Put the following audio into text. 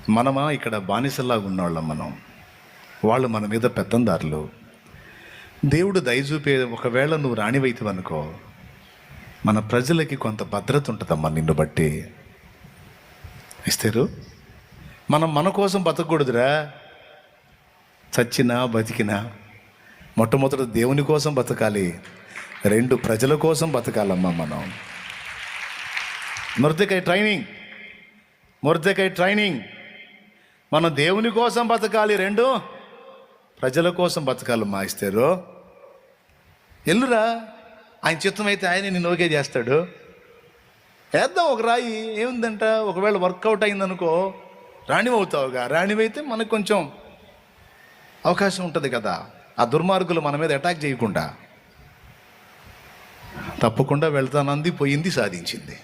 మనమా ఇక్కడ బానిసల్లాగా ఉన్నవాళ్ళం మనం. వాళ్ళు మన మీద పెత్తందారులు. దేవుడు దయచూపే ఒకవేళ నువ్వు రాణివైతివనుకో, మన ప్రజలకి కొంత భద్రత ఉంటుందమ్మా నిన్ను బట్టి. ఇస్తారు మనం మన కోసం బతకూడదురా. చచ్చినా బతికినా మొట్టమొదట దేవుని కోసం బతకాలి, రెండు ప్రజల కోసం బతకాలమ్మా మనం. Mordecai training. మనం దేవుని కోసం బతకాలి, రెండు ప్రజల కోసం బతకాలమ్మా. ఇస్తారు ఎల్లురా, ఆయన చిత్తం అయితే ఆయన నిన్ను ఓకే చేస్తాడు. వేద్దాం ఒక రాయి, ఏముందంట. ఒకవేళ వర్కౌట్ అయిందనుకో రాణివవుతావుగా. రాణివైతే మనకు కొంచెం అవకాశం ఉంటుంది కదా, ఆ దుర్మార్గులు మన మీద అటాక్ చేయకుండా. తప్పకుండా వెళ్తానంది, పోయింది, సాధించింది.